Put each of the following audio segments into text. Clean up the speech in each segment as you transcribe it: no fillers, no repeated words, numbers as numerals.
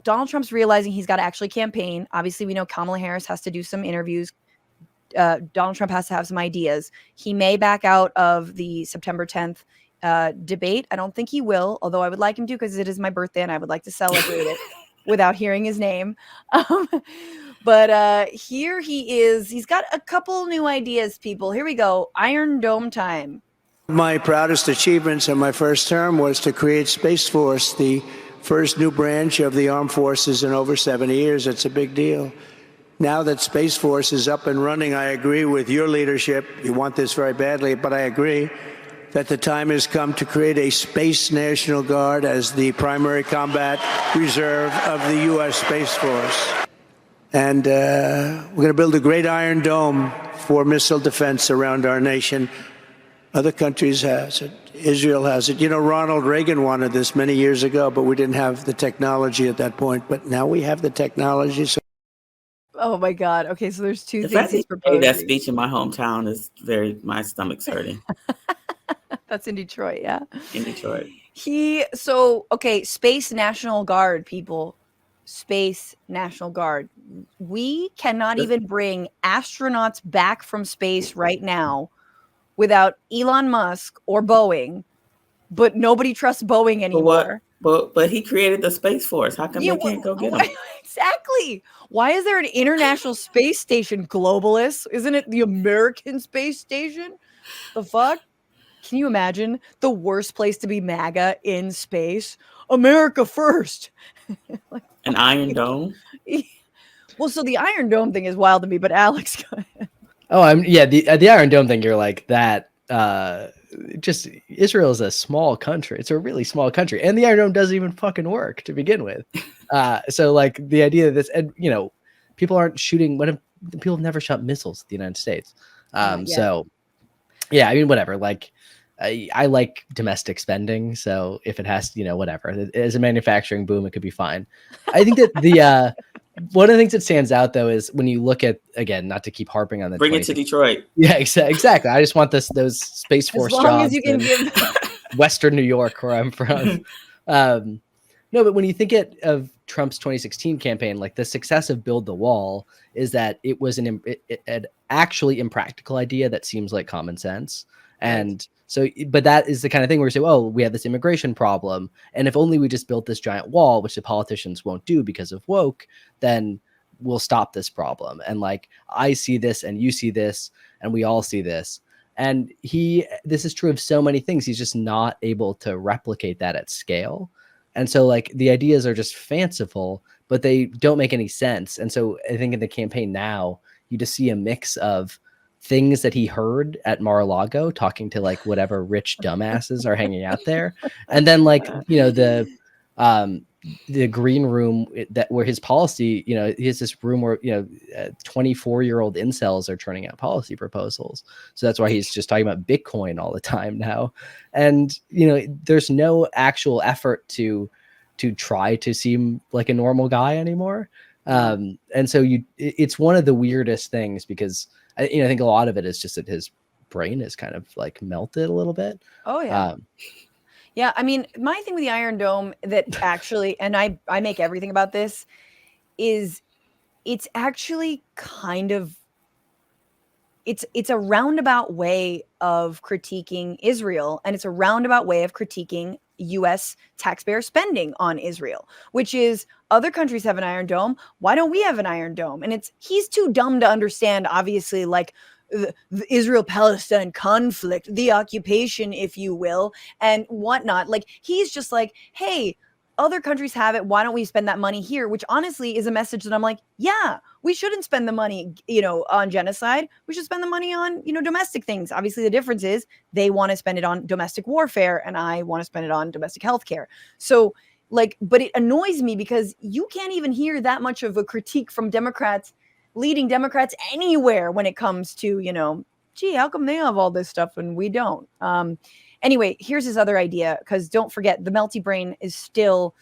Donald Trump's realizing he's got to actually campaign. Obviously, we know Kamala Harris has to do some interviews. Donald Trump has to have some ideas. He may back out of the September 10th debate. I don't think he will, although I would like him to, because it is my birthday and I would like to celebrate it without hearing his name. But here he is. He's got a couple new ideas, people. Here we go. Iron Dome time. My proudest achievements in my first term was to create Space Force, the first new branch of the armed forces in over 70 years. It's a big deal. Now that Space Force is up and running, I agree with your leadership. You want this very badly, but I agree that the time has come to create a Space National Guard as the primary combat reserve of the U.S. Space Force. And we're going to build a great Iron Dome for missile defense around our nation. Other countries has it. Israel has it. You know, Ronald Reagan wanted this many years ago, but we didn't have the technology at that point. But now we have the technology. So oh my God. Okay, so there's two The things fact he's that he gave proposing. that speech in my hometown is my stomach's hurting. That's in Detroit, yeah. In Detroit. Okay, Space National Guard, people. Space National Guard. We cannot even bring astronauts back from space right now without Elon Musk or Boeing, but nobody trusts Boeing anymore. But he created the Space Force. How come they can't go get him? Exactly. Why is there an international space station, globalists? Isn't it the American space station? The fuck? Can you imagine the worst place to be MAGA in space? America first. Like, an Iron Dome? Well, so the Iron Dome thing is wild to me, but Alex, go ahead. Oh, the Iron Dome thing, you're like that. Just Israel is a small country. It's a really small country, and the Iron Dome doesn't even fucking work to begin with. So like the idea of this, and you know, people aren't shooting. People have never shot missiles at the United States. So yeah, I mean, whatever. Like, I like domestic spending, so if it has, whatever. As a manufacturing boom, it could be fine. I think that the one of the things that stands out though is when you look at, again, not to keep harping on the bring it to Detroit. Yeah, exactly. I just want those Space Force jobs. As long as you can give Western New York, where I'm from. No, but when you think of Trump's 2016 campaign, like the success of Build the Wall is that it was an actually impractical idea that seems like common sense. And so, but that is the kind of thing where you say, oh, we have this immigration problem, and if only we just built this giant wall, which the politicians won't do because of woke, then we'll stop this problem. And like, I see this and you see this and we all see this. And this is true of so many things. He's just not able to replicate that at scale. And so like the ideas are just fanciful, but they don't make any sense. And so I think in the campaign now, you just see a mix of things that he heard at Mar-a-Lago, talking to like whatever rich dumbasses are hanging out there. And then like, the green room where his policy, he has this room where, 24-year-old incels are turning out policy proposals. So that's why he's just talking about Bitcoin all the time now. And, there's no actual effort to try to seem like a normal guy anymore. And so it's one of the weirdest things because I think a lot of it is just that his brain is kind of like melted a little bit. Oh yeah. Yeah, I mean, my thing with the Iron Dome that actually, and I make everything about this, is it's actually kind of, it's a roundabout way of critiquing Israel, and it's a roundabout way of critiquing U.S. taxpayer spending on Israel, which is other countries have an Iron Dome. Why don't we have an Iron Dome? And he's too dumb to understand, obviously, like the Israel-Palestine conflict, the occupation, if you will, and whatnot. Like, he's just like, hey, other countries have it. Why don't we spend that money here? Which honestly is a message that I'm like, yeah, we shouldn't spend the money, on genocide. We should spend the money on, domestic things. Obviously, the difference is they want to spend it on domestic warfare and I want to spend it on domestic healthcare. So like, but it annoys me because you can't even hear that much of a critique from leading Democrats anywhere when it comes to, gee, how come they have all this stuff and we don't? Anyway, here's his other idea, because don't forget, the melty brain is still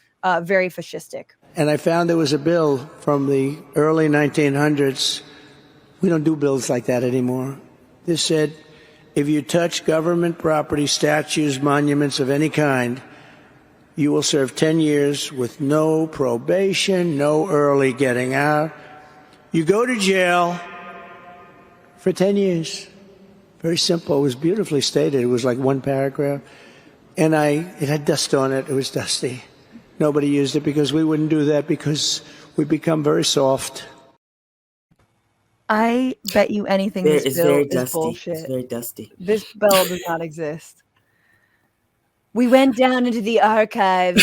very fascistic. And I found there was a bill from the early 1900s. We don't do bills like that anymore. This said, if you touch government property, statues, monuments of any kind, You will serve 10 years with no probation, no early getting out. You go to jail for 10 years. Very simple. It was beautifully stated. It was like one paragraph. And it had dust on it. It was dusty. Nobody used it because we wouldn't do that because we become very soft. I bet you anything this bill is bullshit. It's very dusty. This bill does not exist. We went down into the archives,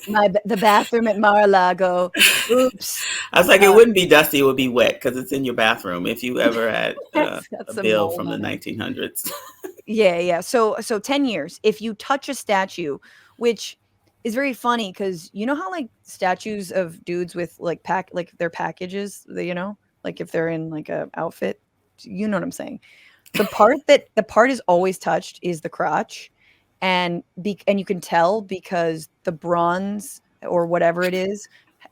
the bathroom at Mar-a-Lago. Oops. I was like, it wouldn't be dusty. It would be wet because it's in your bathroom. If you ever had a bill from the 1900s. Yeah. So 10 years. If you touch a statue, which is very funny because you know how like statues of dudes with like their packages, like if they're in like a outfit, you know what I'm saying? The part is always touched is the crotch. And you can tell because the bronze or whatever it is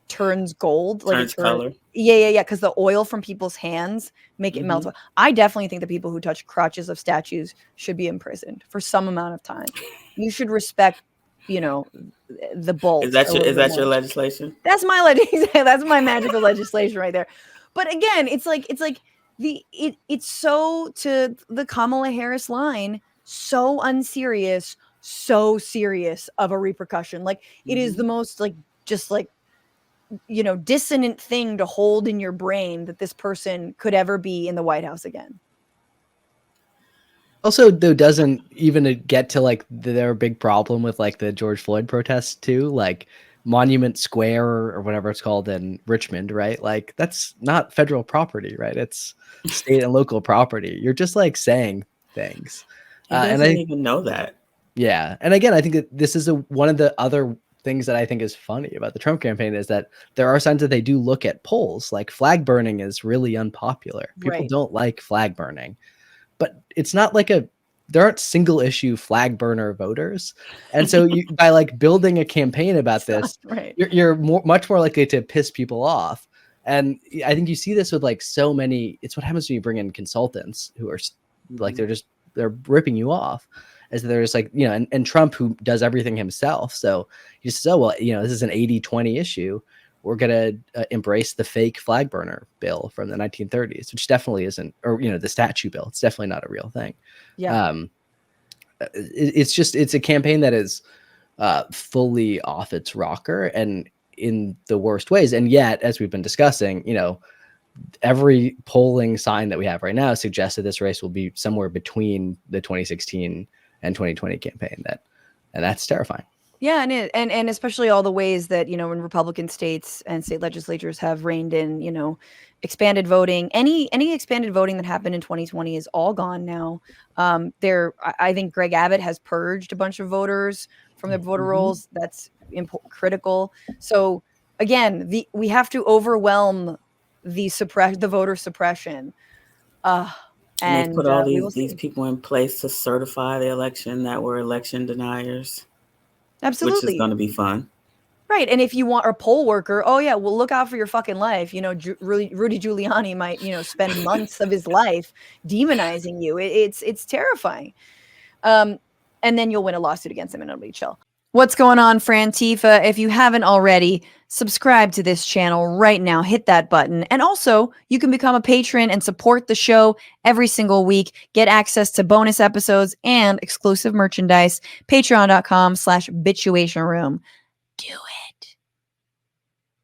turns gold, turns color. Yeah. Because the oil from people's hands make it melt. I definitely think the people who touch crotches of statues should be imprisoned for some amount of time. You should respect, the bolt. Is that your legislation? That's my that's my magical legislation right there. But again, it's like it's so to the Kamala Harris line. So unserious, so serious of a repercussion. Like it is the most dissonant thing to hold in your brain that this person could ever be in the White House again. Also, though, doesn't even get to like their big problem with like the George Floyd protests too, like Monument Square or whatever it's called in Richmond, right? Like that's not federal property, right? It's state and local property. You're just like saying things. I didn't even know that. Yeah. And again, I think that this is one of the other things that I think is funny about the Trump campaign is that there are signs that they do look at polls. Like flag burning is really unpopular. People don't like flag burning. But it's not like there aren't single issue flag burner voters. And so by like building a campaign about this, you're much more likely to piss people off. And I think you see this with like so many, it's what happens when you bring in consultants who are like, they're ripping you off as there's like, and Trump who does everything himself. So he says, oh, well, this is an 80-20 issue. We're going to embrace the fake flag burner bill from the 1930s, which definitely isn't, or, the statue bill. It's definitely not a real thing. Yeah. It's a campaign that is fully off its rocker and in the worst ways. And yet, as we've been discussing, every polling sign that we have right now suggests that this race will be somewhere between the 2016 and 2020 campaign. And that's terrifying. Yeah, and especially all the ways that when Republican states and state legislatures have reined in expanded voting. Any expanded voting that happened in 2020 is all gone now. I think Greg Abbott has purged a bunch of voters from their voter rolls. That's critical. So again, we have to overwhelm the voter suppression. And they put all these people in place to certify the election that were election deniers. Absolutely. Which is going to be fun. Right. And if you want a poll worker, oh yeah, well, look out for your fucking life. Rudy Giuliani might, spend months of his life demonizing you. It's terrifying. And then you'll win a lawsuit against him and it'll be chill. What's going on, Frantifa? If you haven't already, subscribe to this channel right now. Hit that button. And also, you can become a patron and support the show every single week. Get access to bonus episodes and exclusive merchandise. Patreon.com/Bitchuation Room. Do it.